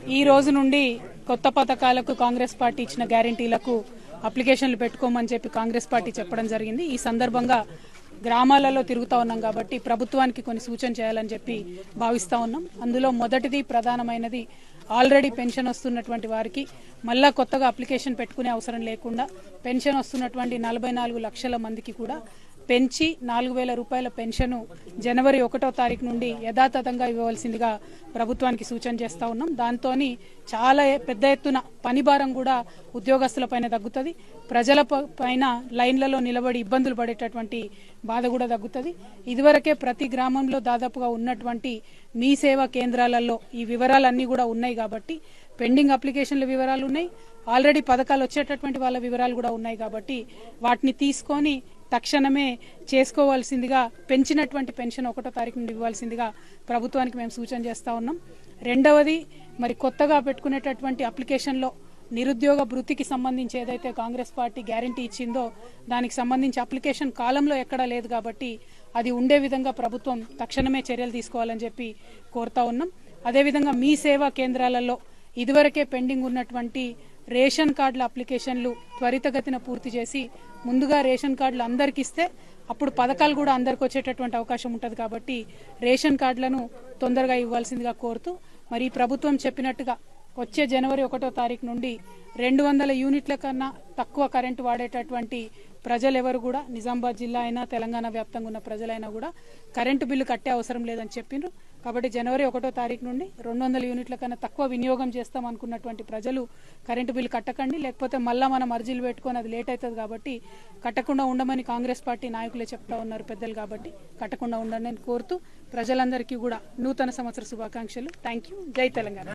ఈ రోజు నుండి కొత్త పథకాలకు కాంగ్రెస్ పార్టీ ఇచ్చిన గ్యారెంటీలకు అప్లికేషన్లు పెట్టుకోమని చెప్పి కాంగ్రెస్ పార్టీ చెప్పడం జరిగింది। ఈ సందర్భంగా గ్రామాలలో తిరుగుతా ఉన్నాం కాబట్టి ప్రభుత్వానికి కొన్ని సూచన చేయాలని చెప్పి భావిస్తా ఉన్నాం। అందులో మొదటిది ప్రధానమైనది ఆల్రెడీ పెన్షన్ వస్తున్నటువంటి వారికి మళ్ళా కొత్తగా అప్లికేషన్ పెట్టుకునే అవసరం లేకుండా పెన్షన్ వస్తున్నటువంటి 44 లక్షల మందికి కూడా పెంచి 4000 రూపాయల పెన్షన్ జనవరి 1వ తారీఖు నుండి యథాతథంగా ఇవ్వవలసిందిగా ప్రభుత్వానికి సూచన చేస్తా ఉన్నాం। దాంతోని చాలా పెద్ద ఎత్తున పని భారం కూడా ఉద్యోగస్తుల పైన తగ్గుతుంది, ప్రజల పైన లైన్లలో నిలబడి ఇబ్బందులు పడేటటువంటి బాధ కూడా తగ్గుతుంది। ఇదివరకే ప్రతి గ్రామంలో దాదాపుగా ఉన్నటువంటి మీ సేవా కేంద్రాలలో ఈ వివరాలన్నీ కూడా ఉన్నాయి కాబట్టి పెండింగ్ అప్లికేషన్ల వివరాలు ఉన్నాయి, ఆల్రెడీ పథకాలు వచ్చేటటువంటి వాళ్ళ వివరాలు కూడా ఉన్నాయి కాబట్టి వాటిని తీసుకొని తక్షణమే చేసుకోవాల్సిందిగా పెంచినటువంటి పెన్షన్ 1వ తారీఖు నుండి ఇవ్వాల్సిందిగా ప్రభుత్వానికి మేము సూచన చేస్తా ఉన్నాం। రెండవది మరి కొత్తగా పెట్టుకునేటటువంటి అప్లికేషన్లో నిరుద్యోగ భృతికి సంబంధించి ఏదైతే కాంగ్రెస్ పార్టీ గ్యారెంటీ ఇచ్చిందో దానికి సంబంధించి అప్లికేషన్ కాలంలో ఎక్కడా లేదు కాబట్టి అది ఉండే విధంగా ప్రభుత్వం తక్షణమే చర్యలు తీసుకోవాలని చెప్పి కోరుతా ఉన్నాం। అదేవిధంగా మీ సేవా కేంద్రాలలో ఇదివరకే పెండింగ్ ఉన్నటువంటి రేషన్ కార్డుల అప్లికేషన్లు త్వరితగతిన పూర్తి చేసి ముందుగా రేషన్ కార్డులు అందరికి ఇస్తే అప్పుడు పథకాలు కూడా అందరికి వచ్చేటటువంటి అవకాశం ఉంటుంది కాబట్టి రేషన్ కార్డులను తొందరగా ఇవ్వాల్సిందిగా కోరుతూ మరి ప్రభుత్వం చెప్పినట్టుగా వచ్చే జనవరి 1వ తారీఖు నుండి 200 యూనిట్ల కన్నా తక్కువ కరెంటు వాడేటటువంటి ప్రజలెవరు కూడా నిజామాబాద్ జిల్లా అయినా తెలంగాణ వ్యాప్తంగా ఉన్న ప్రజలైనా కూడా కరెంటు బిల్లు కట్టే అవసరం లేదని చెప్పిండ్రు కాబట్టి జనవరి 1వ తారీఖు నుండి 200 యూనిట్ల కన్నా తక్కువ వినియోగం చేస్తాం అనుకున్నటువంటి ప్రజలు కరెంటు బిల్లు కట్టకండి, లేకపోతే మళ్ళా మనం అర్జీలు పెట్టుకొని అది లేట్ అవుతుంది కాబట్టి కట్టకుండా ఉండమని కాంగ్రెస్ పార్టీ నాయకులే చెప్తా ఉన్నారు పెద్దలు కాబట్టి కట్టకుండా ఉండండి అని కోరుతూ ప్రజలందరికీ కూడా నూతన సంవత్సర శుభాకాంక్షలు। Thank you. జై తెలంగాణ।